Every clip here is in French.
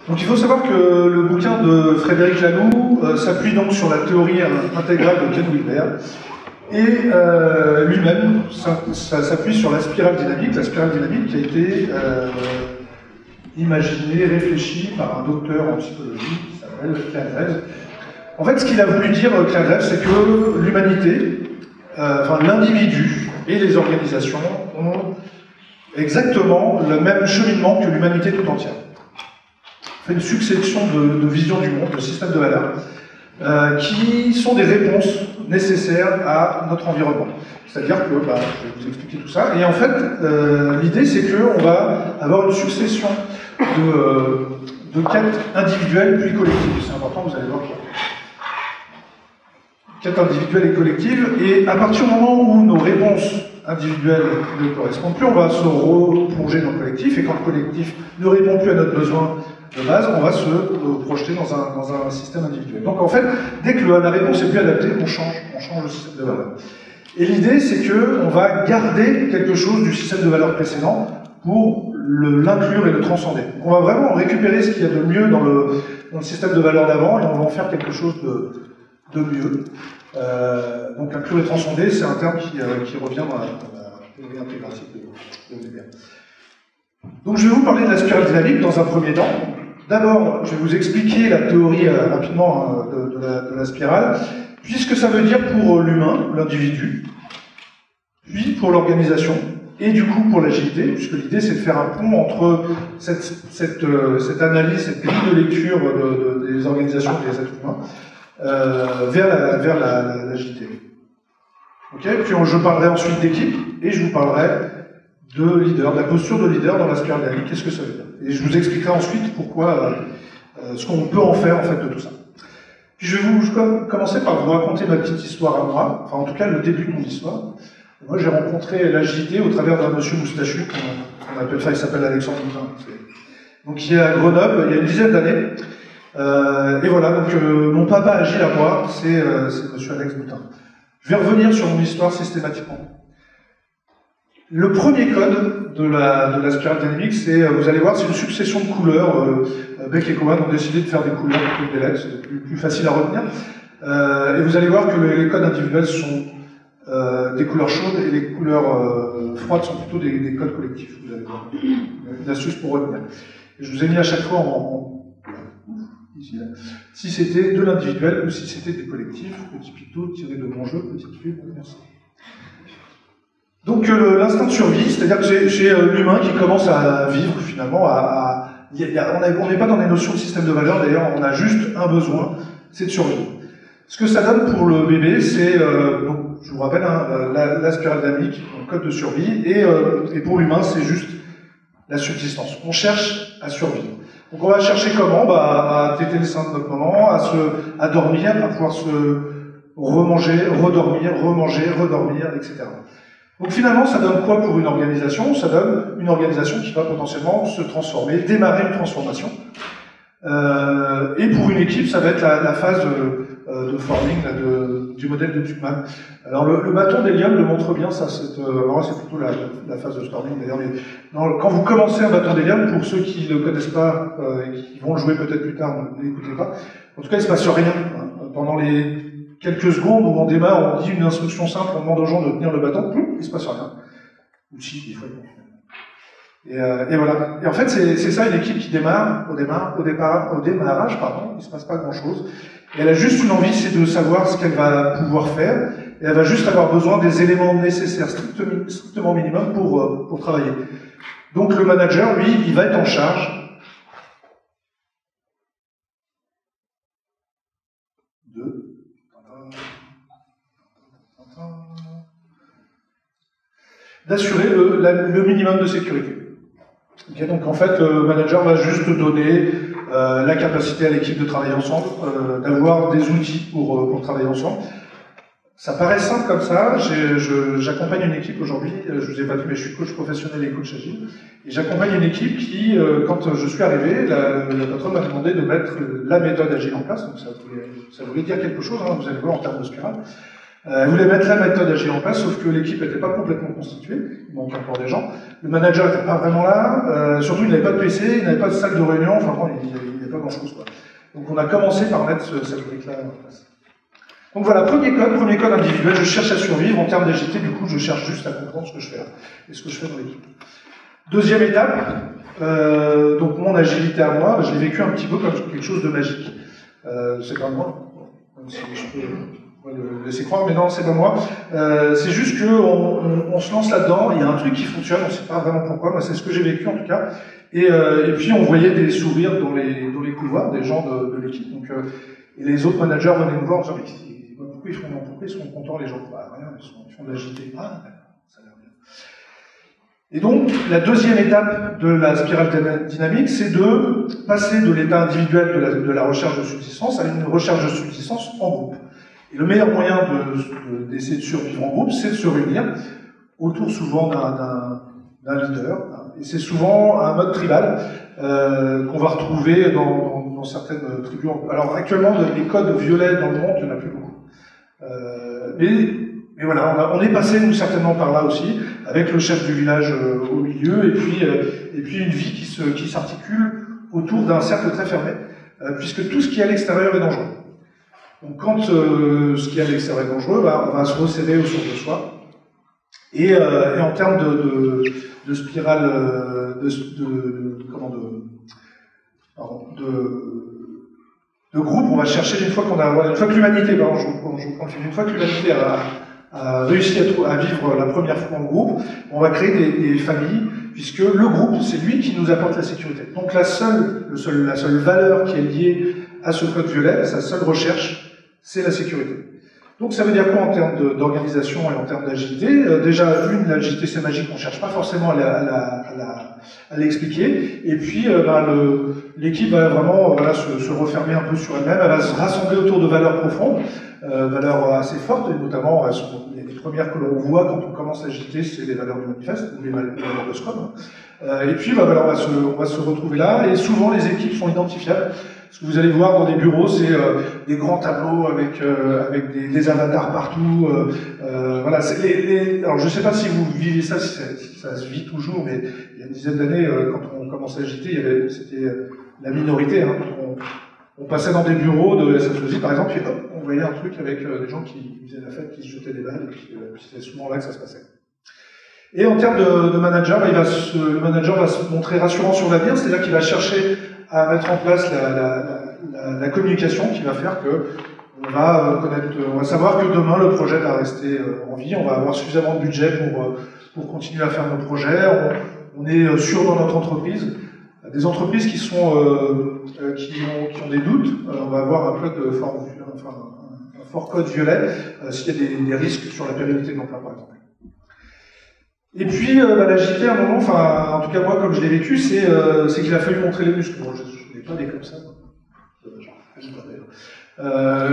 Donc il faut savoir que le bouquin de Frédéric Laloux s'appuie donc sur la théorie intégrale de Ken Wilber, et lui-même ça s'appuie sur la spirale dynamique qui a été imaginée, réfléchie par un docteur en psychologie qui s'appelle Claire Graves. En fait, ce qu'il a voulu dire, Claire Graves, c'est que l'humanité, enfin l'individu et les organisations ont exactement le même cheminement que l'humanité tout entière. On fait une succession de visions du monde, de systèmes de valeurs, qui sont des réponses nécessaires à notre environnement. C'est-à-dire que, je vais vous expliquer tout ça, et en fait, l'idée c'est qu'on va avoir une succession de quêtes individuelles puis collectives. C'est important, vous allez voir quoi. Quêtes individuelles et collectives, et à partir du moment où nos réponses individuelles ne correspondent plus, on va se replonger dans le collectif, et quand le collectif ne répond plus à notre besoin de base, on va se projeter dans un système individuel. Donc en fait, dès que la réponse est plus adaptée, on change le système de valeurs. Et l'idée, c'est qu'on va garder quelque chose du système de valeurs précédent pour l'inclure et le transcender. On va vraiment récupérer ce qu'il y a de mieux dans le système de valeurs d'avant, et on va en faire quelque chose de mieux. Donc inclure et transcender, c'est un terme qui revient dans la théorie intégrative de Weber. Donc je vais vous parler de la spirale dynamique dans un premier temps. D'abord, je vais vous expliquer la théorie rapidement de la spirale, puis ce que ça veut dire pour l'humain, l'individu, puis pour l'organisation, et du coup pour l'agilité, puisque l'idée c'est de faire un pont entre cette analyse, cette grille de lecture des organisations et des êtres humains, vers l'agilité. Okay, puis je parlerai ensuite d'équipe, et je vous parlerai de leader, de la posture de leader dans la spirale dynamique, qu'est-ce que ça veut dire. Et je vous expliquerai ensuite pourquoi, ce qu'on peut en faire en fait de tout ça. Puis je vais commencer par vous raconter ma petite histoire à moi, enfin en tout cas le début de mon histoire. Moi j'ai rencontré l'agilité au travers d'un monsieur moustachu, on appelle ça, il s'appelle Alexandre Boutin. Donc qui est à Grenoble il y a une dizaine d'années. Et voilà, donc mon papa agile à moi, c'est monsieur Alex Boutin. Je vais revenir sur mon histoire systématiquement. Le premier code de la spirale dynamique, c'est, vous allez voir, c'est une succession de couleurs. Beck et Cohen ont décidé de faire des couleurs plutôt que des lettres, c'est plus facile à retenir. Et vous allez voir que les codes individuels sont des couleurs chaudes et les couleurs froides sont plutôt des codes collectifs. Vous allez voir. Une astuce pour retenir. Et je vous ai mis à chaque fois ici, là, si c'était de l'individuel ou si c'était des collectifs. Petit picto tiré de mon jeu, petite pub, merci. Donc l'instinct de survie, c'est-à-dire que j'ai l'humain qui commence à vivre finalement, on n'est pas dans des notions de système de valeurs, d'ailleurs on a juste un besoin, c'est de survivre. Ce que ça donne pour le bébé, c'est, donc, je vous rappelle, la spirale dynamique, le code de survie, et pour l'humain c'est juste la subsistance. On cherche à survivre. Donc on va chercher comment, à téter le sein de notre maman, à dormir, à pouvoir se remanger, redormir, remanger, redormir, etc. Donc finalement, ça donne quoi pour une organisation? Ça donne une organisation qui va potentiellement se transformer, démarrer une transformation. Et pour une équipe, ça va être la phase de forming du modèle de Tuckman. Alors le bâton d'hélium le montre bien, ça c'est plutôt la phase de storming d'ailleurs. Quand vous commencez un bâton d'hélium, pour ceux qui ne le connaissent pas et qui vont le jouer peut-être plus tard, ne l'écoutez pas. En tout cas, il ne se passe rien. Pendant les quelques secondes où on démarre, on dit une instruction simple, on demande aux gens de tenir le bâton, il ne se passe rien. Ou si, des fois, et voilà. Et en fait, c'est ça une équipe qui démarre, au démarrage, il ne se passe pas grand-chose. Et elle a juste une envie, c'est de savoir ce qu'elle va pouvoir faire, et elle va juste avoir besoin des éléments nécessaires, strictement minimum, pour travailler. Donc le manager, lui, il va être en charge d'assurer le minimum de sécurité. Okay, donc en fait, le manager va juste donner la capacité à l'équipe de travailler ensemble, d'avoir des outils pour travailler ensemble. Ça paraît simple comme ça. J'accompagne une équipe aujourd'hui, je vous ai pas dit, mais je suis coach professionnel et coach agile. Et j'accompagne une équipe qui, quand je suis arrivé, la patronne m'a demandé de mettre la méthode agile en place. Donc ça voulait dire quelque chose, hein, vous allez voir en termes de spirale. Elle voulait mettre la méthode agile en place, sauf que l'équipe n'était pas complètement constituée, il manquait encore des gens. Le manager n'était pas vraiment là, surtout il n'avait pas de PC, il n'avait pas de salle de réunion, enfin bon, il n'y avait pas grand-chose, quoi. Donc on a commencé par mettre cette brique-là en place. Donc voilà, premier code individuel, je cherche à survivre. En termes d'agilité, du coup, je cherche juste à comprendre ce que je fais là, et ce que je fais dans l'équipe. Deuxième étape, donc mon agilité à moi, je l'ai vécu un petit peu comme quelque chose de magique. C'est pas moi, même si je peux le laisser croire, mais non, c'est pas moi. C'est juste qu'on se lance là-dedans, il y a un truc qui fonctionne, on ne sait pas vraiment pourquoi, moi c'est ce que j'ai vécu en tout cas. Et puis on voyait des sourires dans les couloirs des gens de l'équipe. Donc, et les autres managers venaient nous voir en disant mais pourquoi ils sont contents les gens? Bah rien, ils font de l'agilité. Ah d'accord, ça a l'air bien. Et donc, la deuxième étape de la spirale dynamique, c'est de passer de l'état individuel de la recherche de subsistance à une recherche de subsistance en groupe. Et le meilleur moyen d'essayer de survivre en groupe, c'est de se réunir autour souvent d'un leader. Et c'est souvent un mode tribal qu'on va retrouver dans certaines tribus. Alors actuellement, les codes violets dans le monde, il n'y en a plus beaucoup. Mais voilà, on est passé nous certainement par là aussi, avec le chef du village au milieu, et puis une vie qui s'articule autour d'un cercle très fermé, puisque tout ce qui est à l'extérieur est dangereux. Donc quand ce qui est à l'extérieur est dangereux, bah, on va se resserrer autour de soi. Et en termes de spirale, de groupe, on va chercher une fois que l'humanité, une fois que l'humanité a réussi à vivre la première fois en groupe, on va créer des familles, puisque le groupe, c'est lui qui nous apporte la sécurité. Donc la seule valeur qui est liée à ce code violet, sa seule recherche, c'est la sécurité. Donc ça veut dire quoi en termes d'organisation et en termes d'agilité? Déjà, l'agilité c'est magique, on ne cherche pas forcément à l'expliquer. Et puis l'équipe va vraiment se refermer un peu sur elle-même, elle va se rassembler autour de valeurs profondes, valeurs assez fortes, et notamment les premières que l'on voit quand on commence l'agilité, c'est les valeurs du manifeste, ou les valeurs de Scrum. Et puis on va se retrouver là, et souvent les équipes sont identifiables. Ce que vous allez voir dans des bureaux, c'est des grands tableaux avec des avatars partout. Voilà, alors je ne sais pas si vous vivez ça, si ça se vit toujours, mais il y a une dizaine d'années, quand on commençait à agiter, c'était la minorité. Hein, on passait dans des bureaux de SFOSI, par exemple, et hop, on voyait un truc avec des gens qui faisaient la fête, qui se jetaient des balles, et puis c'était souvent là que ça se passait. Et en termes de manager, le manager va se montrer rassurant sur l'avenir, c'est-à-dire qu'il va chercher à mettre en place la communication qui va faire que on va savoir que demain le projet va rester en vie, on va avoir suffisamment de budget pour continuer à faire nos projets, on est sûr dans notre entreprise. Des entreprises qui ont des doutes, on va avoir un fort code violet s'il y a des risques sur la pérennité de l'emploi par exemple. Et puis, l'agilité, à un moment, en tout cas moi, comme je l'ai vécu, c'est qu'il a fallu montrer les muscles. Bon, je n'ai pas des comme ça.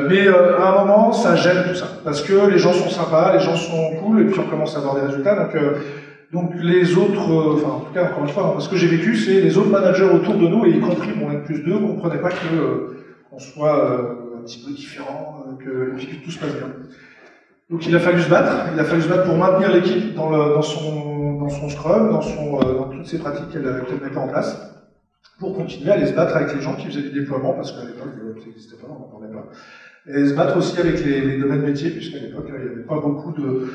Mais à un moment, ça gêne tout ça. Parce que les gens sont sympas, les gens sont cool, et puis on commence à avoir des résultats. Donc les autres, en tout cas, encore une fois, ce que j'ai vécu, c'est les autres managers autour de nous, et y compris mon N+2, ne comprenaient pas qu'on soit un petit peu différent, que tout se passe bien. Donc il a fallu se battre pour maintenir l'équipe dans son Scrum, dans toutes ces pratiques qu'elle mettait en place, pour continuer à aller se battre avec les gens qui faisaient du déploiement, parce qu'à l'époque, ça n'existait pas, on n'en parlait pas. Et se battre aussi avec les domaines métiers, puisqu'à l'époque, il n'y avait pas beaucoup de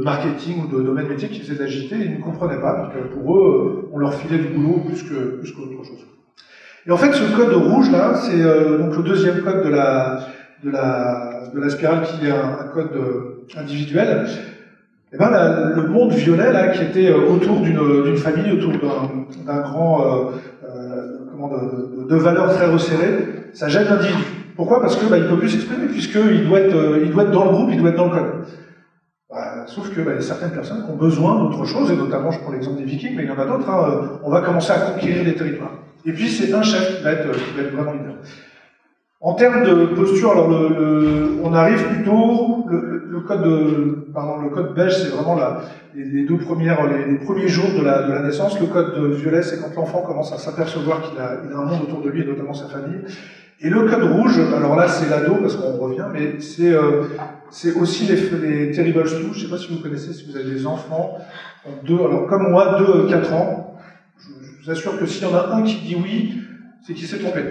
marketing ou de domaines métiers qui faisaient de l'agilité, et ils ne comprenaient pas, donc pour eux, on leur filait du boulot plus qu'autre chose. Et en fait, ce code rouge là, c'est donc le deuxième code de la spirale qui est un code individuel. Et ben le monde violet là, qui était autour d'une famille, autour d'un grand de valeurs très resserrées, ça gêne l'individu. Pourquoi? Parce que il peut plus s'exprimer, puisqu'il doit être dans le groupe, il doit être dans le code. Sauf que il y a certaines personnes qui ont besoin d'autre chose, et notamment, je prends l'exemple des Vikings, mais il y en a d'autres. On va commencer à conquérir des territoires. Et puis c'est un chef qui va être vraiment leader. En termes de posture, alors on arrive plutôt le code beige, c'est vraiment les premiers jours de la naissance. Le code violet, c'est quand l'enfant commence à s'apercevoir qu'il a un monde autour de lui, et notamment sa famille. Et le code rouge, alors là c'est l'ado parce qu'on revient, mais c'est aussi les Terrible 2, je ne sais pas si vous connaissez, si vous avez des enfants, alors comme moi, 2-4 ans, je vous assure que s'il y en a un qui dit oui, c'est qu'il s'est trompé.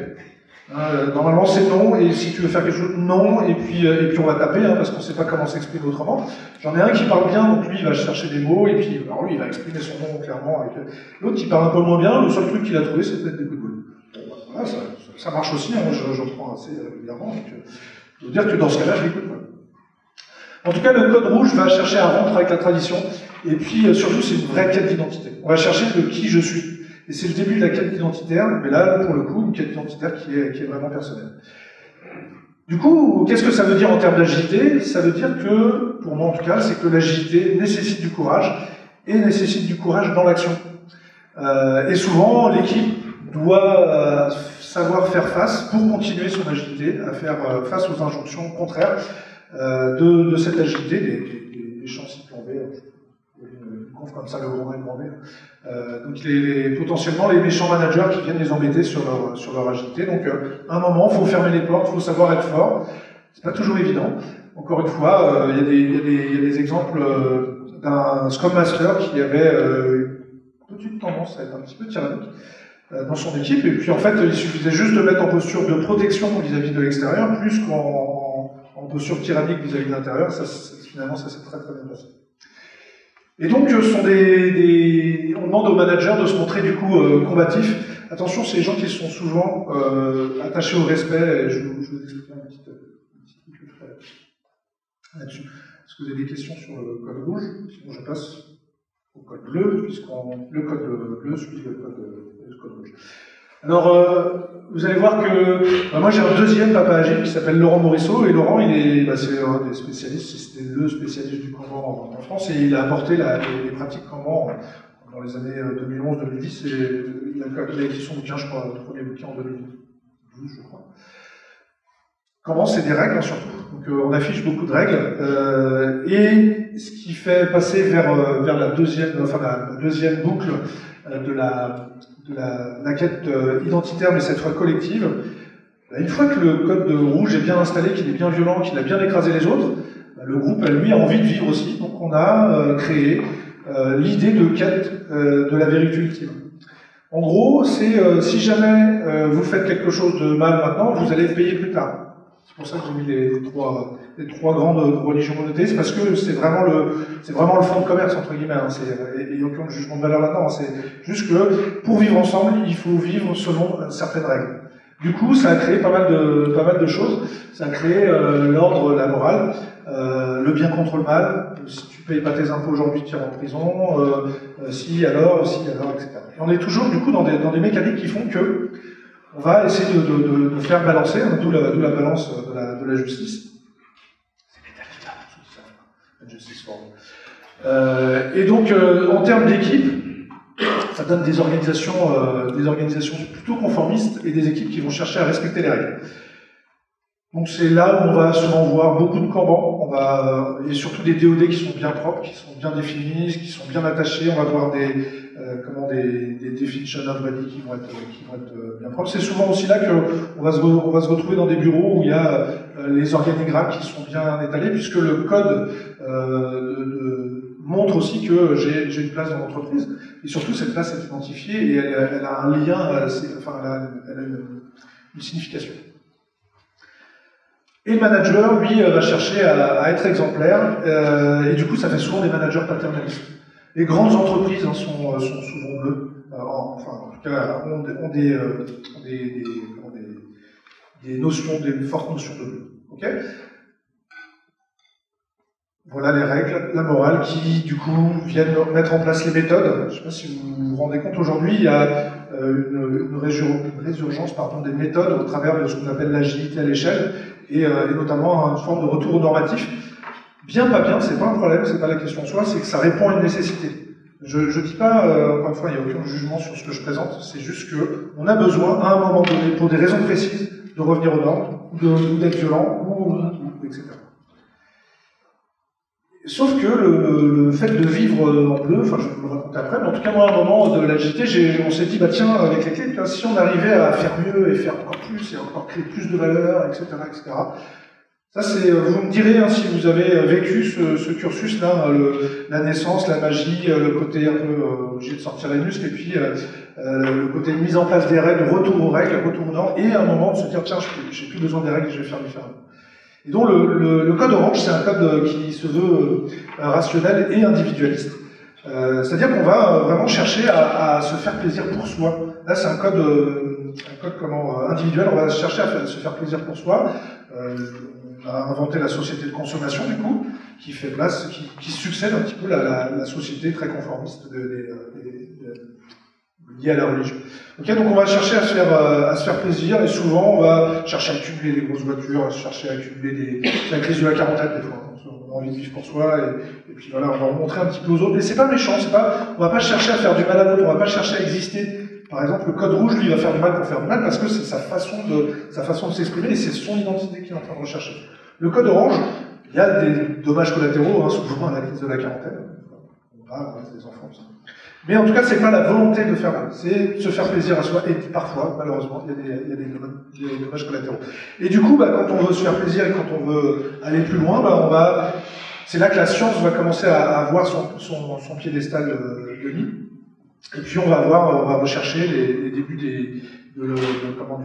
Normalement c'est non, et si tu veux faire quelque chose, non, et puis on va taper, parce qu'on ne sait pas comment s'exprimer autrement. J'en ai un qui parle bien, donc lui il va chercher des mots, et puis alors lui il va exprimer son nom clairement. L'autre qui parle un peu moins bien, le seul truc qu'il a trouvé c'est peut-être des coups de boule. Bon, voilà, ça marche aussi, j'en prends assez régulièrement, donc je veux dire que dans ce cas-là je l'écoute. En tout cas, le code rouge va chercher à rompre avec la tradition, et puis surtout c'est une vraie quête d'identité. On va chercher de qui je suis. Et c'est le début de la quête identitaire, mais là, pour le coup, une quête identitaire qui est vraiment personnelle. Du coup, qu'est-ce que ça veut dire en termes d'agilité? Ça veut dire que, pour moi en tout cas, c'est que l'agilité nécessite du courage, et nécessite du courage dans l'action. Et souvent, l'équipe doit savoir faire face, pour continuer son agilité, à faire face aux injonctions contraires de cette agilité, des champs cyclambés, une conf comme ça, le grand et le grand B. Donc potentiellement les méchants managers qui viennent les embêter sur leur agilité. Donc à un moment, il faut fermer les portes, il faut savoir être fort. C'est pas toujours évident. Encore une fois, il y a des exemples d'un Scrum Master qui avait une petite tendance à être un petit peu tyrannique dans son équipe, et puis en fait, il suffisait juste de mettre en posture de protection vis-à-vis de l'extérieur, plus qu'en posture tyrannique vis-à-vis de l'intérieur. Finalement, ça s'est très très bien passé. Et donc, on demande aux managers de se montrer du coup combatifs. Attention, c'est les gens qui sont souvent attachés au respect, et je vous expliquerai un petit truc là-dessus. Est-ce que vous avez des questions sur le code rouge? Sinon, je passe au code bleu, le code bleu suit le code rouge. Alors, vous allez voir que moi j'ai un deuxième papa agile qui s'appelle Laurent Morisseau, et Laurent c'est un des spécialistes, c'était le spécialiste du Kanban en France, et il a apporté les pratiques Kanban dans les années 2011-2010, et il a écrit son bouquin, je crois, le premier bouquin en 2012, je crois. Kanban, c'est des règles surtout, donc on affiche beaucoup de règles, et ce qui fait passer vers la deuxième boucle de la quête identitaire, mais cette fois collective. Une fois que le code rouge est bien installé, qu'il est bien violent, qu'il a bien écrasé les autres, le groupe, lui, a envie de vivre aussi. Donc on a créé l'idée de quête de la vérité ultime. En gros, c'est si jamais vous faites quelque chose de mal maintenant, vous allez le payer plus tard. C'est pour ça que j'ai mis les trois grandes religions monothéistes, parce que c'est vraiment le fond de commerce, entre guillemets. Il n'y a aucun jugement de valeur là-dedans. C'est juste que pour vivre ensemble, il faut vivre selon certaines règles. Du coup, ça a créé pas mal de choses. Ça a créé l'ordre, la morale, le bien contre le mal. Si tu payes pas tes impôts aujourd'hui, tu iras en prison. Si alors, etc. Et on est toujours du coup dans des mécaniques qui font que on va essayer de faire balancer, d'où la balance de la justice. C'est la justice for all. Et donc, en termes d'équipe, ça donne des organisations plutôt conformistes et des équipes qui vont chercher à respecter les règles. Donc c'est là où on va souvent voir beaucoup de Kanban, et surtout des DOD qui sont bien propres, qui sont bien définis, qui sont bien attachés. On va voir des definition of body qui vont être bien propres. C'est souvent aussi là qu'on va se retrouver dans des bureaux où il y a les organigrammes qui sont bien étalés, puisque le code montre aussi que j'ai une place dans l'entreprise, et surtout cette place est identifiée et elle a un lien, elle a une signification. Et le manager, lui, va chercher à être exemplaire, et du coup ça fait souvent des managers paternalistes. Les grandes entreprises sont souvent bleues, en tout cas ont des fortes notions de bleu. Okay, voilà les règles, la morale, qui du coup viennent mettre en place les méthodes. Je ne sais pas si vous vous rendez compte, aujourd'hui il y a une résurgence des méthodes au travers de ce qu'on appelle l'agilité à l'échelle, et notamment une forme de retour au normatif. Bien, pas bien, c'est pas un problème, c'est pas la question en soi, c'est que ça répond à une nécessité. Je dis pas, encore une fois, il n'y a aucun jugement sur ce que je présente, c'est juste qu'on a besoin, à un moment donné, pour des raisons précises, de revenir aux normes, ou d'être violent, etc. Sauf que le fait de vivre en bleu, je vais vous le raconter raconter après, mais en tout cas, moi, à un moment de l'agilité, on s'est dit, bah tiens, avec les clés, si on arrivait à faire mieux et faire encore plus, et encore créer plus de valeur, etc., etc. Ça, c'est, vous me direz, hein, si vous avez vécu ce cursus-là, la naissance, la magie, le côté un peu obligé de sortir les muscles, et puis le côté de mise en place des règles, retour aux règles, retour aux normes, et à un moment de se dire, tiens, j'ai plus besoin des règles, je vais faire différemment. Et donc, le code orange, c'est un code qui se veut rationnel et individualiste. C'est-à-dire qu'on va vraiment chercher à se faire plaisir pour soi. Là, c'est un code individuel, on va chercher à se faire plaisir pour soi. On a inventé la société de consommation, du coup, qui fait place, qui succède un petit peu à la société très conformiste liée à la religion. Okay, donc on va chercher à se faire plaisir, et souvent on va chercher à accumuler des grosses voitures, à chercher à accumuler la crise de la quarantaine, des fois. On a envie de vivre pour soi, et puis voilà, on va montrer un petit peu aux autres. Mais c'est pas méchant, on va pas chercher à faire du mal à l'autre, on va pas chercher à exister. Par exemple, le code rouge, lui, va faire du mal pour faire du mal, parce que c'est sa façon de s'exprimer, et c'est son identité qu'il est en train de rechercher. Le code orange, il y a des dommages collatéraux, hein, souvent à la crise de la quarantaine. On va des enfants, ça. Mais en tout cas, c'est pas la volonté de faire mal, c'est se faire plaisir à soi, et parfois, malheureusement, il y a des dommages collatéraux. Et du coup, quand on veut se faire plaisir et quand on veut aller plus loin, c'est là que la science va commencer à avoir son piédestal de lit. Et puis on va rechercher les débuts du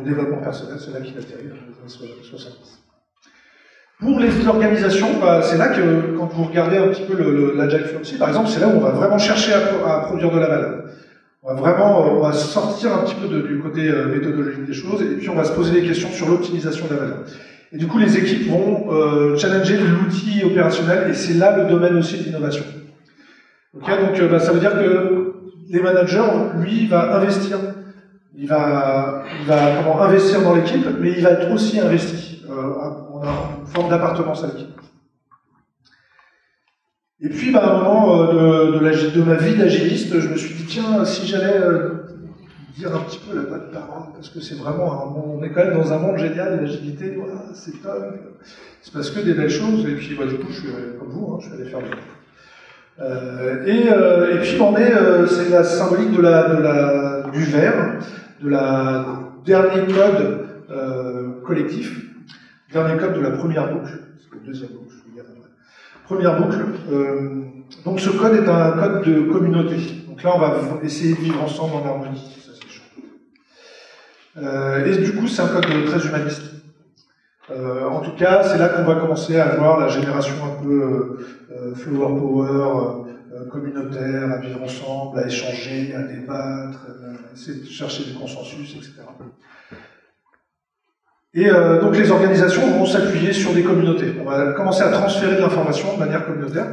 développement personnel, c'est là qu'il atterrit dans les années 70. Pour les organisations, c'est là que, quand vous regardez un petit peu l'Agile Fluency, par exemple, c'est là où on va vraiment chercher à produire de la valeur. On va sortir un petit peu du côté méthodologique des choses, et puis on va se poser des questions sur l'optimisation de la valeur. Et du coup, les équipes vont challenger l'outil opérationnel, et c'est là le domaine aussi de l'innovation. Okay, donc ça veut dire que les managers, lui, va investir. Il va investir dans l'équipe, mais il va être aussi investi. On a une forme d'appartenance à l'équipe. Et puis, à un moment de ma vie d'agiliste, je me suis dit, tiens, si j'allais dire un petit peu la bonne parole, parce que c'est vraiment, on est quand même dans un monde génial, l'agilité, voilà, c'est top, c'est parce que des belles choses, et puis du coup, je suis comme vous, hein, je suis allé faire et puis c'est la symbolique du verre, de la dernier code collectif, dernier code de la première boucle, c'est le deuxième boucle, je vous dire après. Première boucle, donc ce code est un code de communauté. Donc là, on va essayer de vivre ensemble en harmonie, ça c'est chaud. Et du coup, c'est un code très humaniste. En tout cas, c'est là qu'on va commencer à voir la génération un peu flower power, communautaire, à vivre ensemble, à échanger, à débattre, essayer de chercher du consensus, etc. Et donc les organisations vont s'appuyer sur des communautés. On va commencer à transférer de l'information de manière communautaire,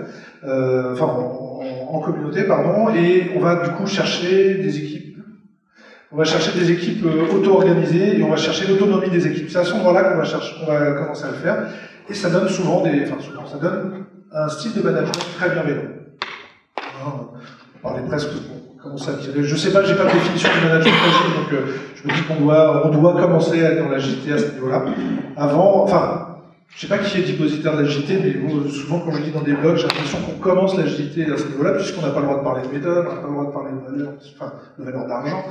en communauté, pardon, et on va du coup chercher des équipes. On va chercher des équipes auto-organisées et on va chercher l'autonomie des équipes. C'est à ce moment-là qu'on va commencer à le faire. Et ça donne souvent ça donne un style de management très bienveillant. On parlait presque, on commence à tirer. Je sais pas, j'ai pas de définition du management agile, donc je me dis qu'on doit commencer à être dans l'agilité à ce niveau-là. Je sais pas qui est dépositaire de l'agilité, mais souvent quand je lis dans des blogs, j'ai l'impression qu'on commence l'agilité à ce niveau-là, puisqu'on n'a pas le droit de parler de méthode, on n'a pas le droit de parler de valeur d'argent.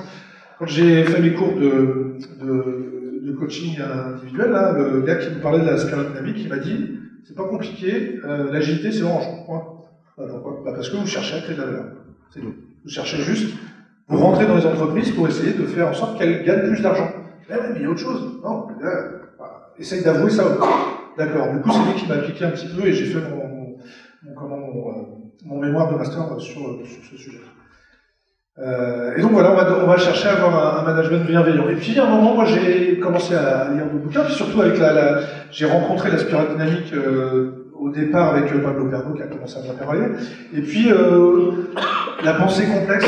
Quand j'ai fait mes cours de coaching individuel, là, le gars qui me parlait de la spirale dynamique, il m'a dit, c'est pas compliqué, l'agilité c'est orange. Pourquoi ? Parce que vous cherchez à créer de la valeur. C'est tout. Vous cherchez juste, vous rentrez dans les entreprises pour essayer de faire en sorte qu'elles gagnent plus d'argent. Mais il y a autre chose. Non, essaye d'avouer ça. D'accord. Du coup, c'est lui qui m'a appliqué un petit peu et j'ai fait mon mémoire de master sur ce sujet. Et donc voilà, on va chercher à avoir un management bienveillant. Et puis à un moment, moi j'ai commencé à lire des bouquins, puis surtout avec j'ai rencontré la spirale dynamique au départ avec Pablo Perno qui a commencé à m'interroger. Et puis la pensée complexe,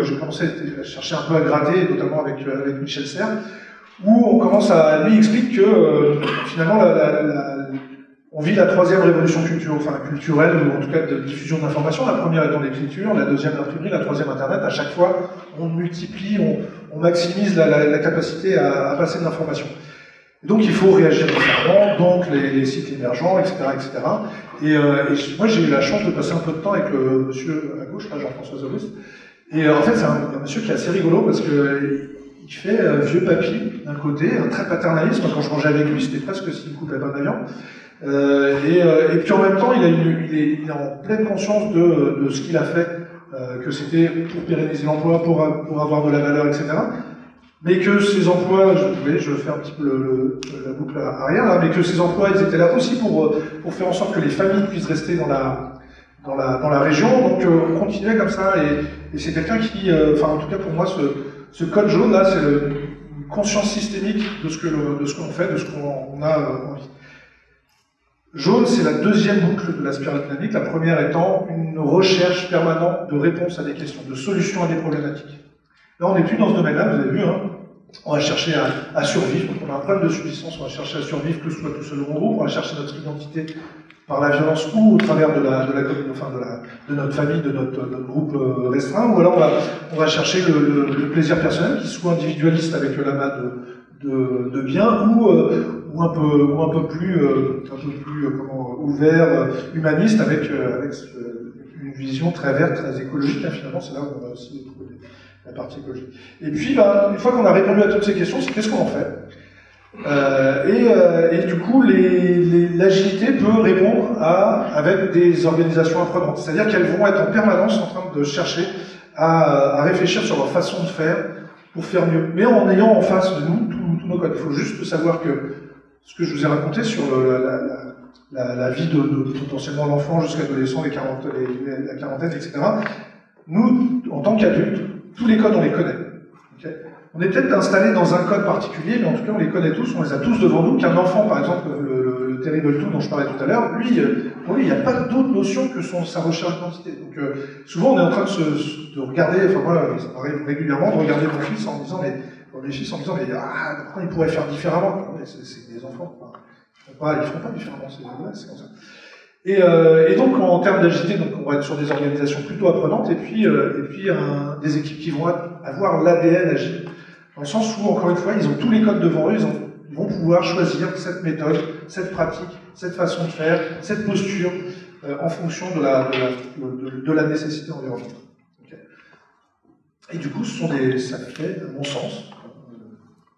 j'ai commencé à chercher un peu à gratter, notamment avec Michel Serres, où on commence lui explique que finalement on vit la troisième révolution culturelle, ou en tout cas de diffusion d'informations. La première étant l'écriture, la deuxième l'imprimerie, la troisième Internet. À chaque fois, on multiplie, on maximise la capacité à passer de l'information. Et donc il faut réagir différemment, donc les sites émergents, etc. etc. Et moi j'ai eu la chance de passer un peu de temps avec le monsieur à gauche, là, Jean-François Auguste. Et en fait c'est un monsieur qui est assez rigolo parce que il fait vieux papy d'un côté, un très paternaliste. Quand je mangeais avec lui, c'était presque s'il ne coupait pas d'avion. Et puis en même temps, il est en pleine conscience de ce qu'il a fait, que c'était pour pérenniser l'emploi, pour avoir de la valeur, etc. Mais que ces emplois, je fais un petit peu la boucle arrière là, mais que ces emplois, ils étaient là aussi pour faire en sorte que les familles puissent rester dans la région. Donc on continuait comme ça, et c'est quelqu'un qui, enfin en tout cas pour moi, ce code jaune là, c'est une conscience systémique de ce que l'on fait, de ce qu'on a envie. Jaune, c'est la deuxième boucle de la spirale dynamique, la première étant une recherche permanente de réponses à des questions, de solutions à des problématiques. Là, on n'est plus dans ce domaine-là, vous avez vu, hein. On va chercher à survivre, donc on a un problème de subsistance, on va chercher à survivre, que ce soit tout seul ou en groupe, on va chercher notre identité par la violence ou au travers de notre famille, de notre groupe restreint, ou alors on va chercher le plaisir personnel, qui soit individualiste avec l'amas de biens, ou un peu plus ouvert, humaniste, avec une vision très verte, très écologique. Hein, finalement, c'est là où on va aussi trouver la partie écologique. Et puis, une fois qu'on a répondu à toutes ces questions, c'est qu'est-ce qu'on en fait? Et du coup, l'agilité peut répondre avec des organisations apprenantes. C'est-à-dire qu'elles vont être en permanence en train de chercher à réfléchir sur leur façon de faire pour faire mieux. Mais en ayant en face de nous tous nos codes. Il faut juste savoir que ce que je vous ai raconté sur la vie de potentiellement l'enfant jusqu'à l'adolescent, la quarantaine, etc. Nous, en tant qu'adultes, tous les codes, on les connaît. Okay, on est peut-être installé dans un code particulier, mais en tout cas, on les connaît tous, on les a tous devant nous. Qu'un enfant, par exemple, le Terrible 2 dont je parlais tout à l'heure, pour lui, il n'y a pas d'autre notion que sa recherche d'identité. Donc, souvent, on est en train de regarder, enfin voilà, ça m'arrive régulièrement de regarder mon fils en me disant, mais pourquoi il pourrait faire différemment? C'est des enfants, ils ne feront pas différemment, c'est comme ça. Et donc, en termes d'agilité, on va être sur des organisations plutôt apprenantes, et puis des équipes qui vont avoir l'ADN agile, dans le sens où, encore une fois, ils ont tous les codes devant eux, ils vont pouvoir choisir cette méthode, cette pratique, cette façon de faire, cette posture, en fonction de la nécessité environnementale. Okay. Et du coup, ça fait, à mon sens,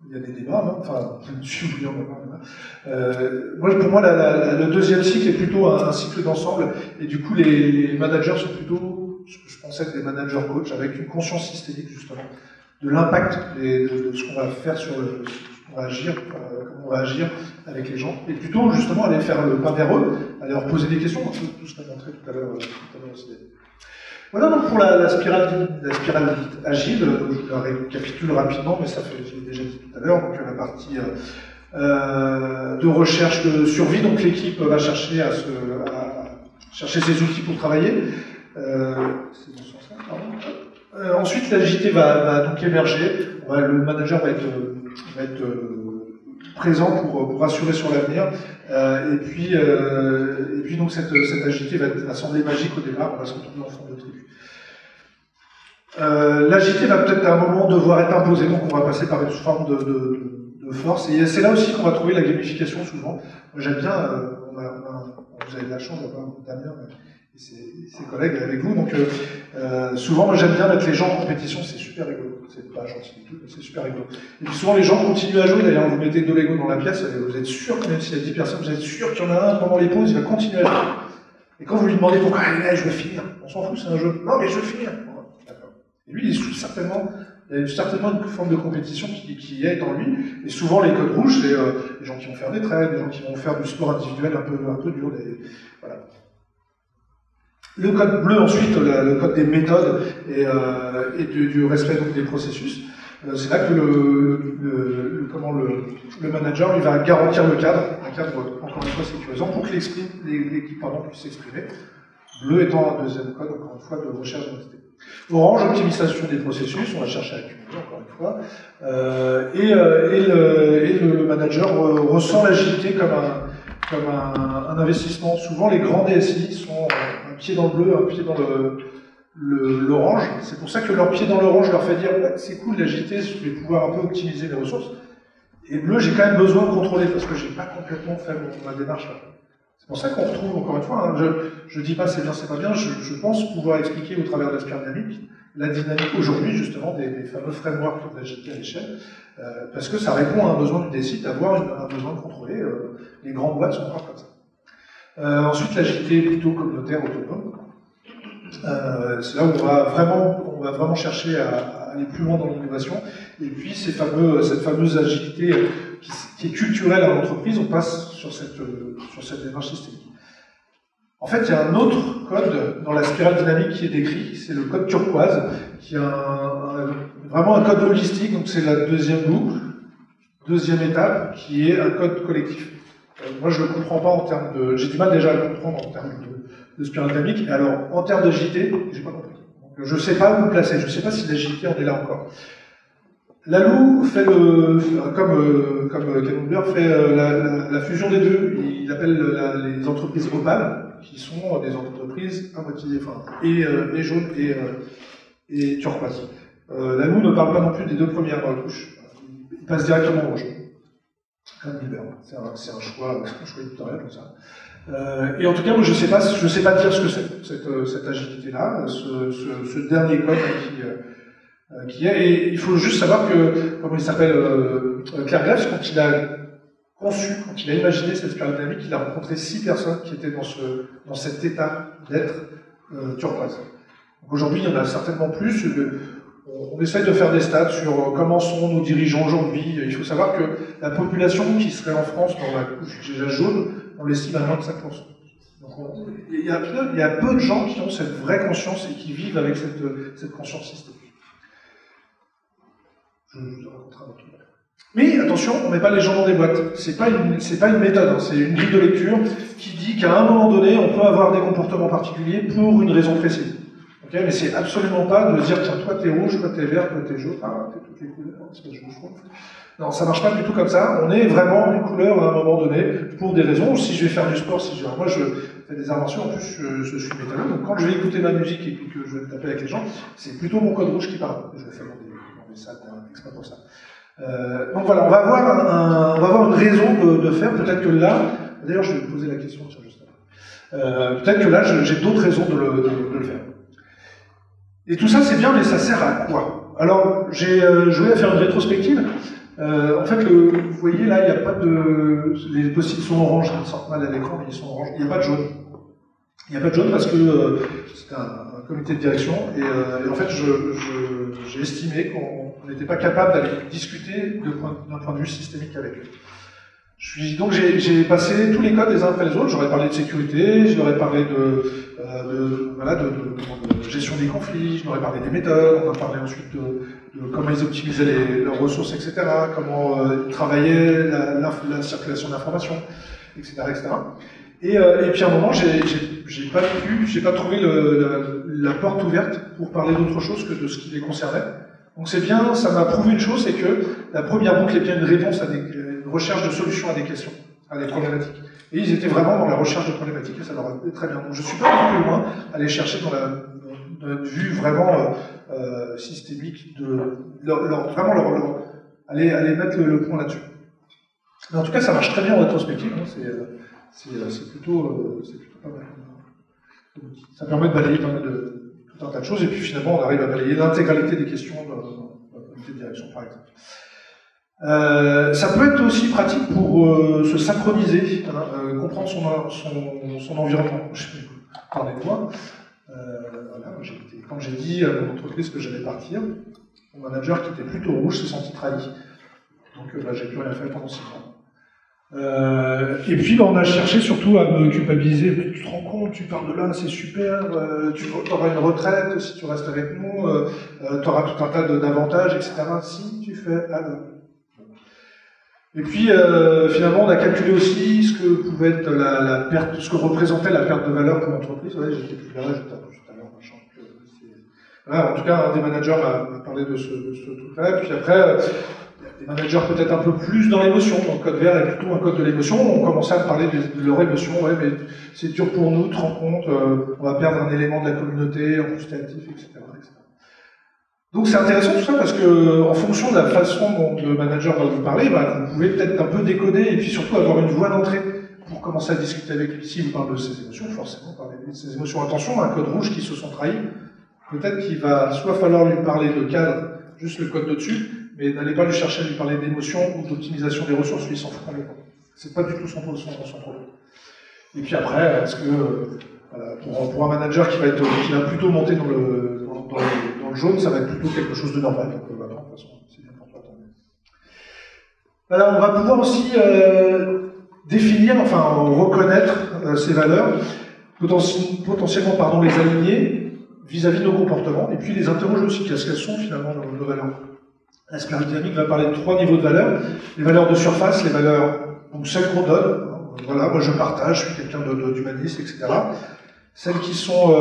il y a des débats, hein, enfin, je suis oubliant pour moi, le deuxième cycle est plutôt un cycle d'ensemble, et du coup, les managers sont plutôt, je pense être des managers coach, avec une conscience systémique, justement, de l'impact de ce qu'on va faire comment on va agir avec les gens, et plutôt, justement, aller faire le pas vers eux, aller leur poser des questions, tout ce qu'on a montré tout à l'heure aussi. Voilà donc pour la spirale agile, je la récapitule rapidement, mais ça fait, je l'ai déjà dit tout à l'heure, donc la partie de recherche de survie, donc l'équipe va chercher à chercher ses outils pour travailler. C'est dans ce sens-là, pardon. Ensuite, l'agilité va donc émerger, le manager va être présent pour assurer sur l'avenir, et puis donc cette agilité va sembler magique au départ, on va se retrouver en forme de tribu. L'agilité va peut-être à un moment devoir être imposée, donc on va passer par une forme de force, et c'est là aussi qu'on va trouver la gamification souvent. Moi j'aime bien, vous avez de la chance d'avoir Damien et ses collègues avec vous, donc souvent moi j'aime bien mettre les gens en compétition, c'est super rigolo, c'est pas gentil du tout, mais c'est super rigolo. Et puis souvent les gens continuent à jouer, d'ailleurs vous mettez 2 Lego dans la pièce, vous êtes sûr, même s'il y a 10 personnes, vous êtes sûr qu'il y en a un pendant les pauses, il va continuer à jouer. Et quand vous lui demandez pourquoi je veux finir, on s'en fout, c'est un jeu. Non mais je veux finir. D'accord. Et lui il est certainement une forme de compétition qui est en lui, et souvent les codes rouges, c'est les gens qui vont faire des trails, les gens qui vont faire du sport individuel un peu dur, voilà. Le code bleu, ensuite, le code des méthodes et du respect donc, des processus. C'est là que le manager il va garantir le cadre, un cadre encore une fois sécurisant, pour que l'équipe puisse s'exprimer. Bleu étant un deuxième code, encore une fois, de recherche d'identité. Orange, optimisation des processus, on va chercher à accumuler, encore une fois. Le manager ressent l'agilité comme un investissement. Souvent, les grands DSI sont un pied dans le bleu, un pied dans l'orange. C'est pour ça que leur pied dans l'orange leur fait dire c'est cool l'agilité, je vais pouvoir un peu optimiser les ressources. Et bleu, j'ai quand même besoin de contrôler, parce que j'ai pas complètement fait ma démarche là. C'est pour ça qu'on retrouve, encore une fois, hein, je dis pas c'est bien, c'est pas bien, je pense pouvoir expliquer au travers de la spirale dynamique la dynamique aujourd'hui, justement, des fameux frameworks de l'agilité à l'échelle, parce que ça répond à un besoin du DSI d'avoir un besoin de contrôler. Les grandes boîtes sont encore comme ça. Ensuite, l'agilité plutôt communautaire, autonome. C'est là où on va vraiment chercher à aller plus loin dans l'innovation. Et puis, cette fameuse agilité qui est culturelle à l'entreprise, on passe sur cette démarche systémique. En fait, il y a un autre code dans la spirale dynamique qui est décrit, c'est le code turquoise, qui est vraiment un code holistique, donc c'est la deuxième boucle, deuxième étape, qui est un code collectif. Moi, je ne le comprends pas en termes de... J'ai du mal déjà à le comprendre en termes de spirale dynamique, et alors, en termes d'agilité, j'ai pas compris. Donc, je ne sais pas où le placer, je ne sais pas si l'agilité en est là encore. Lalou fait comme Canonbler fait la fusion des deux. Il appelle les entreprises opales, qui sont des entreprises à moitié, et jaune et turquoise. Lalou ne parle pas non plus des deux premières couches. Il passe directement au jaune. Comme Hilbert. C'est un choix éditorial comme ça. Et en tout cas, moi, je sais pas dire ce que c'est cette agilité-là, ce dernier code qui est. Et il faut juste savoir que, comment il s'appelle, Claire Graves, quand il a imaginé cette spirale dynamique, il a rencontré 6 personnes qui étaient dans cet état d'être turquoise. Donc aujourd'hui, il y en a certainement plus. On essaye de faire des stats sur comment sont nos dirigeants aujourd'hui. Il faut savoir que la population qui serait en France dans la couche déjà jaune, on l'estime à 25%. Donc il y a peu de gens qui ont cette vraie conscience et qui vivent avec cette conscience systémique. Je vous raconterai un autre truc. Mais attention, on ne met pas les gens dans des boîtes. C'est pas une méthode, hein. C'est une grille de lecture qui dit qu'à un moment donné, on peut avoir des comportements particuliers pour une raison précise. Okay, mais c'est absolument pas de dire tiens, toi t'es rouge, toi t'es vert, toi t'es jaune, t'es toutes les couleurs, c'est que je me trompe. Non, ça marche pas du tout comme ça. On est vraiment une couleur à un moment donné pour des raisons. Si je vais faire du sport, moi je fais des inventions, en plus je suis métalleux, donc quand je vais écouter ma musique et puis que je vais me taper avec les gens, c'est plutôt mon code rouge qui parle. Je le fais dans des salles exprès pour ça. Donc voilà, on va avoir une raison de faire. Peut-être que là, d'ailleurs je vais vous poser la question sur juste là. Peut-être que là j'ai d'autres raisons de le faire. Et tout ça c'est bien, mais ça sert à quoi? Alors j'ai joué à faire une rétrospective. En fait, vous voyez là, il n'y a pas de... Les post-it sont orange, ils sortent mal à l'écran, mais ils sont orange. Il n'y a pas de jaune. Il n'y a pas de jaune parce que c'est un comité de direction et en fait, j'ai estimé qu'on n'était pas capable d'aller discuter d'un point de vue systémique avec eux. Donc j'ai passé tous les codes les uns après les autres. J'aurais parlé de sécurité, je leur ai parlé de gestion des conflits, je leur ai parlé des méthodes, on a parlé ensuite de comment ils optimisaient leurs ressources, etc., comment ils travaillaient la circulation d'informations, etc., etc. Et puis à un moment, j'ai pas trouvé la porte ouverte pour parler d'autre chose que de ce qui les concernait. Donc c'est bien, ça m'a prouvé une chose, c'est que la première boucle est bien une réponse une recherche de solutions à des questions, à des problématiques. Et ils étaient vraiment dans la recherche de problématiques et ça leur a été très bien. Donc je suis pas allé plus loin, aller chercher dans notre vue vraiment systémique, aller mettre le point là-dessus. Mais en tout cas, ça marche très bien en rétrospective, hein, c'est plutôt pas mal. Ça permet de balayer tout un tas de choses, et puis finalement, on arrive à balayer l'intégralité des questions dans la comité de direction, par exemple. Ça peut être aussi pratique pour se synchroniser, comprendre son environnement. Parlez de moi. Voilà, quand j'ai dit à mon entreprise que j'allais partir, mon manager qui était plutôt rouge s'est senti trahi. Donc j'ai plus rien fait pendant 6 mois. Et puis on a cherché surtout à me culpabiliser. Mais tu te rends compte, tu pars de là, c'est super, tu auras une retraite si tu restes avec nous, tu auras tout un tas d'avantages, etc. Si tu fais Et puis finalement on a calculé aussi ce que pouvait être la perte, ce que représentait la perte de valeur pour l'entreprise. Ouais, j'étais plus là, j'étais tout à l'heure, machin. Voilà, en tout cas, un des managers m'a parlé de ce truc-là. Et puis après, des managers peut-être un peu plus dans l'émotion. Donc, le code vert est plutôt un code de l'émotion. On commençait à me parler de leur émotion. Ouais, mais c'est dur pour nous, tu te rends compte, on va perdre un élément de la communauté, en plus t'es actif, etc., etc. Donc c'est intéressant tout ça parce que en fonction de la façon dont le manager va vous parler, bah, vous pouvez peut-être un peu décoder et puis surtout avoir une voie d'entrée pour commencer à discuter avec lui. Si vous parlez de ses émotions, forcément parlez de ses émotions. Attention, un code rouge qui se sont trahis, peut-être qu'il va soit falloir lui parler de cadre, juste le code de dessus, mais n'allez pas lui chercher à lui parler d'émotions ou d'optimisation des ressources, lui il s'en fout complètement. C'est pas du tout son problème. Et puis après, est-ce que voilà, pour un manager qui va plutôt monter dans le jaune, ça va être plutôt quelque chose de normal. Donc, voilà, de toute façon, c'est bien pour toi. Alors, on va pouvoir aussi définir, enfin reconnaître ces valeurs, potentiellement pardon, les aligner vis-à-vis de nos comportements, et puis les interroger aussi, qu'est-ce qu'elles sont finalement nos valeurs. La spirale dynamique va parler de 3 niveaux de valeurs. Les valeurs de surface, les valeurs, donc celles qu'on donne, voilà, moi je partage, je suis quelqu'un d'humaniste, etc. Celles qui sont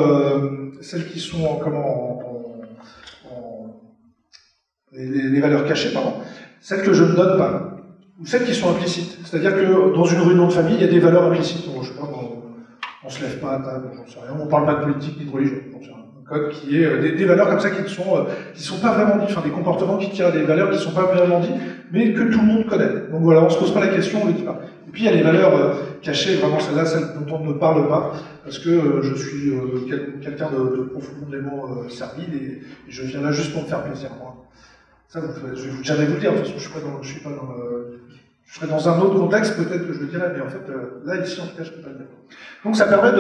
les valeurs cachées, pardon. Celles que je ne donne pas, ou celles qui sont implicites. C'est-à-dire que dans une réunion de famille, il y a des valeurs implicites. Je sais pas, on se lève pas à table, j'en sais rien, on parle pas de politique ni de religion. Un code qui est des valeurs comme ça qui sont pas vraiment dites, enfin des comportements qui tirent à des valeurs qui sont pas vraiment dites, mais que tout le monde connaît. Donc voilà, on se pose pas la question, on les dit pas. Et puis il y a les valeurs cachées, vraiment celles-là, celles dont on ne parle pas, parce que je suis quelqu'un de profondément servile et je viens là juste pour me faire plaisir. Moi. Ça, je vais jamais vous le dire, de toute façon, je serais dans un autre contexte, peut-être que je le dirais, mais en fait, là, ici, en tout cas, je ne peux pas le dire. Donc ça permet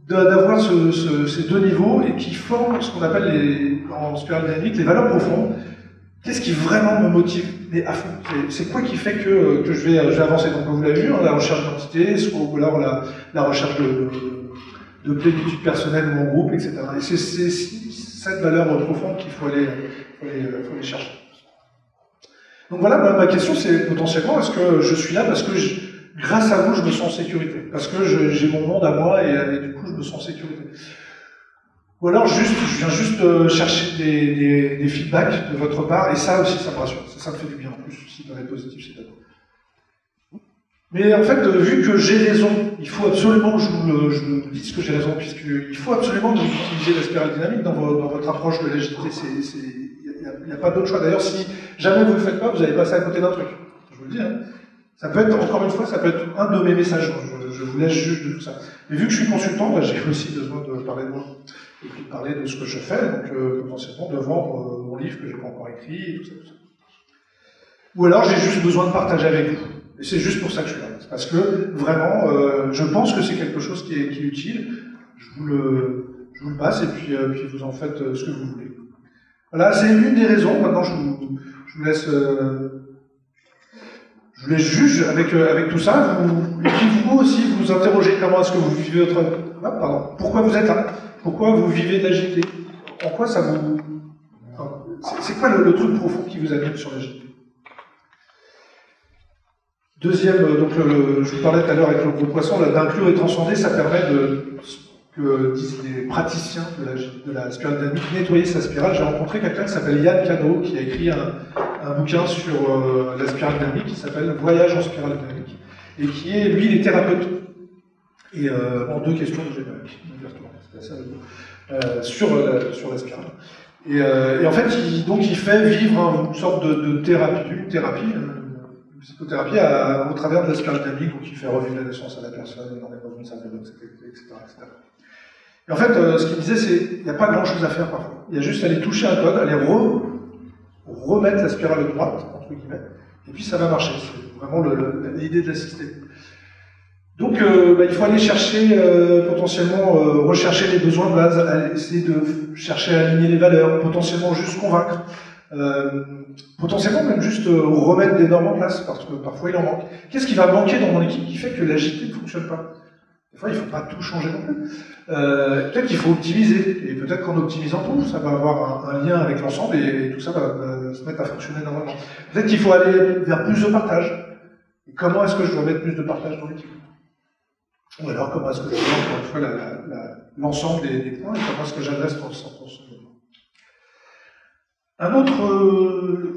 d'avoir ces 2 niveaux et qui forment ce qu'on appelle en spirale dynamique les valeurs profondes. Qu'est-ce qui vraiment me motive, mais à fond? C'est quoi qui fait que je vais avancer? Donc, vous l'avez vu, hein, la recherche d'identité, ou alors la recherche de plénitude personnelle ou en groupe, etc. Et c'est cette valeur profonde qu'il faut aller chercher. Donc voilà, ma question c'est potentiellement, est-ce que je suis là parce que grâce à vous je me sens en sécurité? Parce que j'ai mon monde à moi et du coup je me sens en sécurité. Ou alors je viens juste chercher des feedbacks de votre part, et ça aussi ça me rassure, ça me fait du bien en plus, si ça doit être positif, c'est d'accord. Mais en fait, vu que j'ai raison, il faut absolument que je vous dise que j'ai raison, puisqu'il faut absolument que vous utilisiez la spirale dynamique dans votre approche de l'agilité. Il n'y a pas d'autre choix. D'ailleurs, si jamais vous ne le faites pas, vous allez passer à côté d'un truc. Je vous le dis. Hein. Ça peut être, encore une fois, ça peut être un de mes messages. Je vous laisse juge de tout ça. Mais vu que je suis consultant, bah, j'ai aussi besoin de parler de moi. Et puis de parler de ce que je fais, donc potentiellement de vendre mon livre que je n'ai pas encore écrit, et tout ça. Ou alors j'ai juste besoin de partager avec vous. Et c'est juste pour ça que je suis là. C'est parce que vraiment, je pense que c'est quelque chose qui est utile. Je vous le passe et puis vous en faites ce que vous voulez. Voilà, c'est une des raisons. Maintenant, je vous laisse. Je vous laisse juge avec tout ça. Et puis vous aussi, vous interrogez comment est-ce que vous vivez votre. Ah, pardon. Pourquoi vous êtes là? Pourquoi vous vivez de l'agilité? En quoi ça vous. C'est quoi le truc profond qui vous anime sur l'agilité? Deuxième, donc je vous parlais tout à l'heure avec le gros poisson, d'inclure et transcender, ça permet que disent les praticiens de la spirale dynamique, nettoyer sa spirale. J'ai rencontré quelqu'un qui s'appelle Yann Cano, qui a écrit un bouquin sur la spirale dynamique, qui s'appelle Voyage en spirale dynamique, et qui est, lui, il est thérapeute. Et en 2 questions de générique, sur la spirale. Et en fait, il fait vivre une sorte de thérapie, psychothérapie au travers de la spirale dynamique, donc il fait revivre la naissance à la personne, dans une salle de bain, etc. Et en fait, ce qu'il disait, c'est qu'il n'y a pas grand-chose à faire parfois. Il y a juste à aller toucher un code, aller remettre la spirale de droite, entre guillemets, et puis ça va marcher. C'est vraiment l'idée de la système. Donc, il faut aller chercher, potentiellement, rechercher les besoins de base, essayer de chercher à aligner les valeurs, potentiellement juste convaincre. Potentiellement même juste remettre des normes en place, parce que parfois il en manque. Qu'est-ce qui va manquer dans mon équipe qui fait que l'agilité ne fonctionne pas? Des fois, il ne faut pas tout changer non plus. Peut-être qu'il faut optimiser, et peut-être qu'en optimisant tout, ça va avoir un lien avec l'ensemble, et tout ça va se mettre à fonctionner normalement. Peut-être qu'il faut aller vers plus de partage. Et comment est-ce que je dois mettre plus de partage dans l'équipe? Ou alors, comment est-ce que je vois, encore une fois, l'ensemble des points, et comment est-ce que j'adresse pour un autre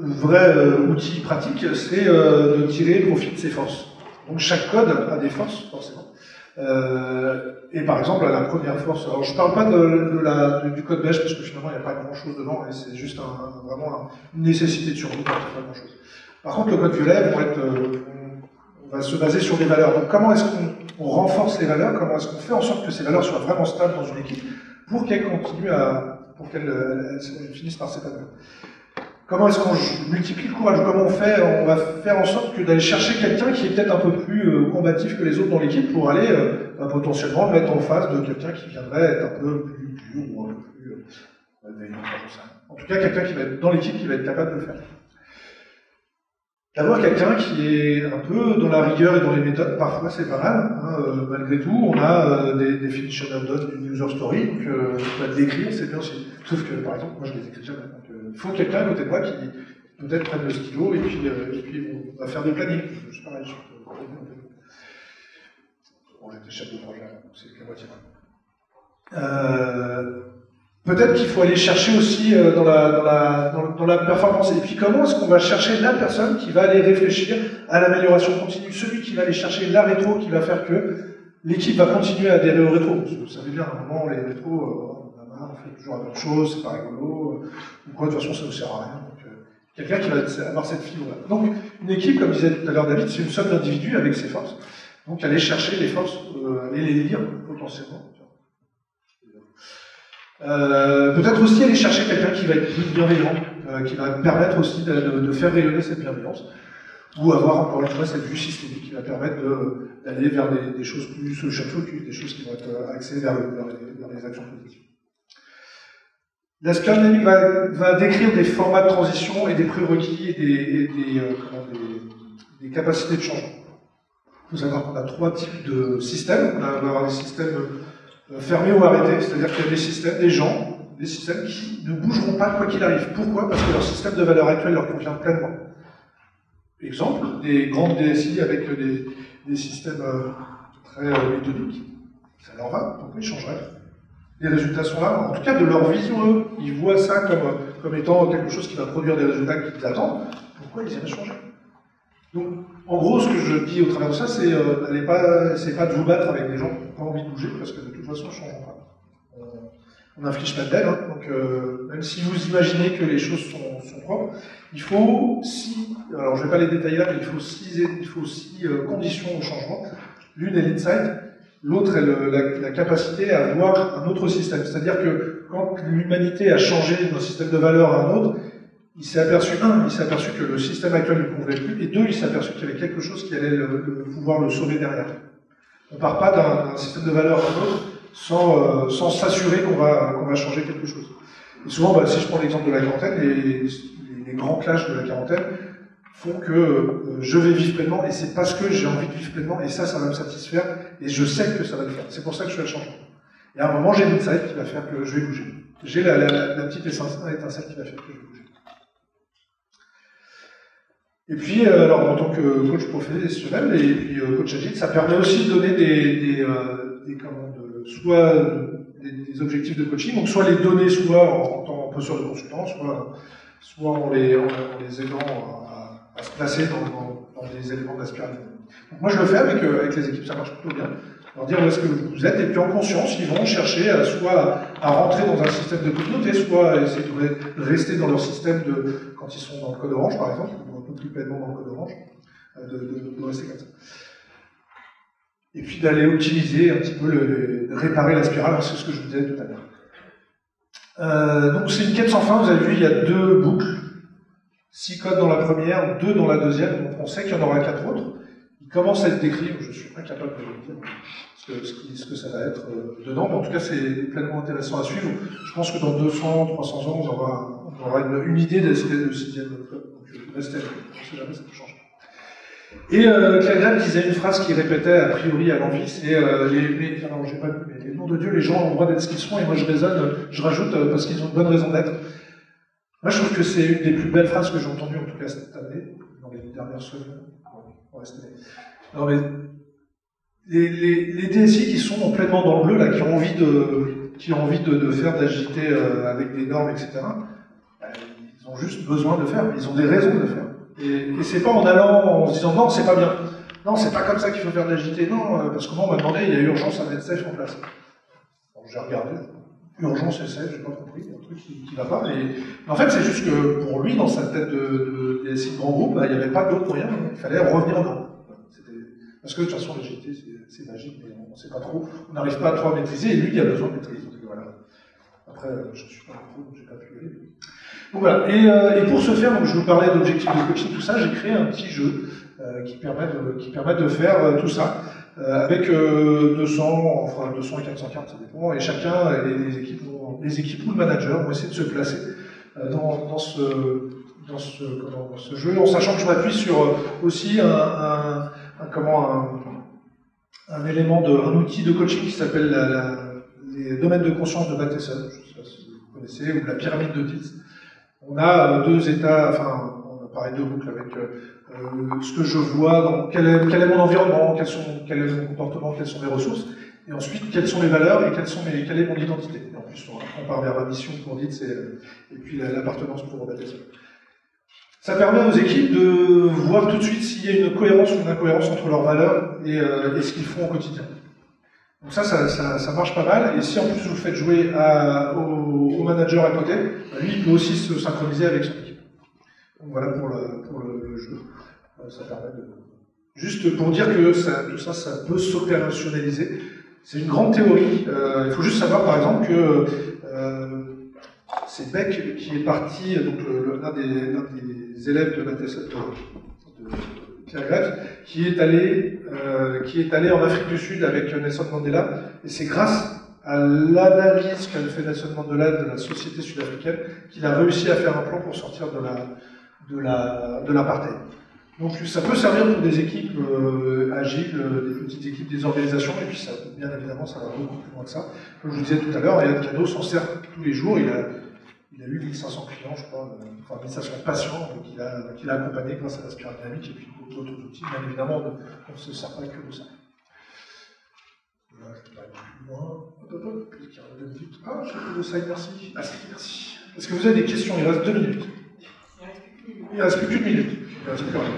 vrai outil pratique, c'est de tirer profit de ses forces. Donc chaque code a des forces, forcément. Et par exemple, à la première force, alors je ne parle pas du code beige parce que finalement il n'y a pas grand-chose dedans, et c'est juste vraiment une nécessité de survie, pas grand-chose. Par contre, le code violet on va se baser sur des valeurs. Donc comment est-ce qu'on renforce les valeurs, comment est-ce qu'on fait en sorte que ces valeurs soient vraiment stables dans une équipe pour qu'elles continuent pour qu'elles finissent par s'épanouir. Comment est-ce qu'on multiplie le courage? Comment on va faire en sorte que d'aller chercher quelqu'un qui est peut-être un peu plus combatif que les autres dans l'équipe pour aller potentiellement le mettre en face de quelqu'un qui viendrait être un peu plus dur ou un peu plus malveillant, en tout cas, quelqu'un qui va être dans l'équipe qui va être capable de le faire. D'avoir quelqu'un qui est un peu dans la rigueur et dans les méthodes, parfois c'est pas mal. Hein, malgré tout, on a des definition of done d'une user story, donc l'écrire c'est bien aussi. Sauf que, par exemple, moi je les écris jamais. Donc il faut quelqu'un à côté de moi qui peut-être prenne le stylo et puis on va faire des plannings. Je sais pas, bon, j'étais chef de projet, donc c'est qu'à moitié. Peut-être qu'il faut aller chercher aussi dans la performance. Et puis comment est-ce qu'on va chercher la personne qui va aller réfléchir à l'amélioration continue, celui qui va aller chercher la rétro qui va faire que l'équipe va continuer à adhérer au rétro. Vous savez bien, à un moment, les rétros, on fait toujours la même chose, c'est pas rigolo, ou quoi, de toute façon ça ne sert à rien. Donc, quelqu'un qui va avoir cette fibre-là. Donc une équipe, comme disait tout à l'heure David, c'est une somme d'individus avec ses forces. Donc aller chercher les forces, aller les lire potentiellement. Peut-être aussi aller chercher quelqu'un qui va être plus bienveillant, qui va permettre aussi de faire rayonner cette bienveillance, ou avoir encore une fois cette vue systémique qui va permettre d'aller vers des choses plus social focus, des choses qui vont être axées vers les actions positives. La spirale dynamique va décrire des formats de transition et des prérequis et des capacités de changement. Il faut savoir qu'on a 3 types de systèmes. On va avoir des systèmes fermés ou arrêtés, c'est-à-dire qu'il y a des systèmes qui ne bougeront pas quoi qu'il arrive. Pourquoi? Parce que leur système de valeur actuel leur convient pleinement. Exemple, des grandes DSI avec des systèmes très méthodiques, ça leur va, pourquoi ils changeraient? Les résultats sont là, en tout cas de leur vision, eux, ils voient ça comme étant quelque chose qui va produire des résultats qu'ils attendent, pourquoi ils iraient changer? Donc, en gros, ce que je dis au travers de ça, c'est pas de vous battre avec des gens qui n'ont pas envie de bouger, parce que de toute façon, ils ne changeront pas. On n'inflige pas de peine, hein, donc même si vous imaginez que les choses sont propres, il faut alors je ne vais pas les détailler là, mais il faut 6 conditions au changement. L'une est l'insight, l'autre est la capacité à voir un autre système. C'est-à-dire que quand l'humanité a changé d'un système de valeur à un autre, il s'est aperçu que le système actuel ne lui convenait plus, et 2, il s'est aperçu qu'il y avait quelque chose qui allait pouvoir le sauver derrière. On ne part pas d'un système de valeur à un autre sans s'assurer qu'on va changer quelque chose. Et souvent, si je prends l'exemple de la quarantaine, les grands clashs de la quarantaine font que je vais vivre pleinement, et c'est parce que j'ai envie de vivre pleinement, et ça va me satisfaire, et je sais que ça va le faire. C'est pour ça que je fais le changement. Et à un moment, j'ai l'insight qui va faire que je vais bouger. J'ai la petite étincelle qui va faire que je vais bouger. Et puis, alors en tant que coach professionnel et puis coach agile, ça permet aussi de donner soit des objectifs de coaching, donc soit les donner soit en tant que posture de consultant, soit en les aidant à se placer dans des éléments de la spirale. Donc moi je le fais avec les équipes, ça marche plutôt bien. Leur dire où est-ce que vous êtes, et puis en conscience, ils vont chercher soit à rentrer dans un système de communauté, soit à essayer de rester dans leur système quand ils sont dans le code orange, par exemple, ou un peu plus pleinement dans le code orange, de rester comme ça. Et puis d'aller optimiser un petit peu, réparer la spirale, c'est ce que je vous disais tout à l'heure. Donc c'est une quête sans fin, vous avez vu, il y a 2 boucles, 6 codes dans la première, 2 dans la deuxième, donc on sait qu'il y en aura 4 autres. Ils commencent à être décrits, je suis incapable de vous dire ce que ça va être dedans, mais en tout cas c'est pleinement intéressant à suivre. Je pense que dans 200, 300 ans, on aura une idée de ce qu'est le 6e code, donc restez avec nous, on ne sait jamais, ça peut changer. Et Claire Graham disait une phrase qu'il répétait a priori à l'envie, c'est les noms de Dieu, les gens ont le droit d'être ce qu'ils sont, et moi je raisonne, je rajoute parce qu'ils ont une bonne raison d'être. Moi je trouve que c'est une des plus belles phrases que j'ai entendues, en tout cas cette année, dans les dernières semaines. Non mais les DSI qui sont pleinement dans le bleu, là, qui ont envie de faire de l'agilité avec des normes, etc., ils ont juste besoin de le faire, ils ont des raisons de le faire. Et c'est pas en allant en se disant non, c'est pas bien. non, c'est pas comme ça qu'il faut faire de l'agilité, non, parce que moi, on m'a demandé, il y a urgence à mettre safe en place. Bon, j'ai regardé, urgence et safe, j'ai pas compris, il y a un truc qui va pas, mais en fait, c'est juste que pour lui, dans sa tête de DSI de grand groupe, bah, il n'y avait pas d'autre moyen, il fallait revenir en grand. Parce que de toute façon, l'agilité, c'est magique, mais on ne sait pas trop, on n'arrive pas trop à maîtriser, et lui, il a besoin de maîtrise. Donc, voilà. Après, je ne suis pas un pro, donc je n'ai pas pu y aller. Donc voilà, et pour ce faire, donc, je vous parlais d'objectifs de coaching, tout ça, j'ai créé un petit jeu qui permet de faire tout ça, avec 200, enfin 200 et 400 cartes, ça dépend, et chacun, les équipes ou le manager vont essayer de se placer dans ce jeu, en sachant que je m'appuie sur aussi un élément, un outil de coaching qui s'appelle les domaines de conscience de Bateson, je ne sais pas si vous connaissez, ou la pyramide de Dietz. On a deux états, enfin, on a parlé de boucles avec ce que je vois, quel est mon environnement, quel est mon comportement, quelles sont mes ressources, et ensuite quelles sont mes valeurs et quelle est mon identité. Et en plus, on part vers la mission pour Dietz et puis l'appartenance pour Bateson. Ça permet aux équipes de voir tout de suite s'il y a une cohérence ou une incohérence entre leurs valeurs et ce qu'ils font au quotidien. Donc ça marche pas mal, et si en plus vous le faites jouer au manager à côté, lui il peut aussi se synchroniser avec son équipe. Donc voilà pour le jeu. Ça permet de... Juste pour dire que tout ça peut s'opérationnaliser. C'est une grande théorie. Il faut juste savoir par exemple que c'est Beck qui est parti, donc l'un des élèves de Bateson, de Pierre Graves, qui est allé en Afrique du Sud avec Nelson Mandela, et c'est grâce à l'analyse qu'avait fait Nelson Mandela de la société sud-africaine qu'il a réussi à faire un plan pour sortir de l'apartheid. Donc ça peut servir pour des équipes agiles, des petites équipes, des organisations, et puis ça, bien évidemment ça va beaucoup plus loin que ça. Comme je vous disais tout à l'heure, Yann Cano s'en sert tous les jours, il a eu 1500 clients, je crois, enfin 1500 patients qu'il a accompagnés grâce à la spirale dynamique, et puis d'autres outils. Bien évidemment, on ne se sert pas que de ça. Là, je vais aller plus loin. Ah, j'ai fait le slide, merci. Ah, merci. Est-ce que vous avez des questions? Il reste 2 minutes. Il ne reste plus qu'une minute. Il reste plus rien.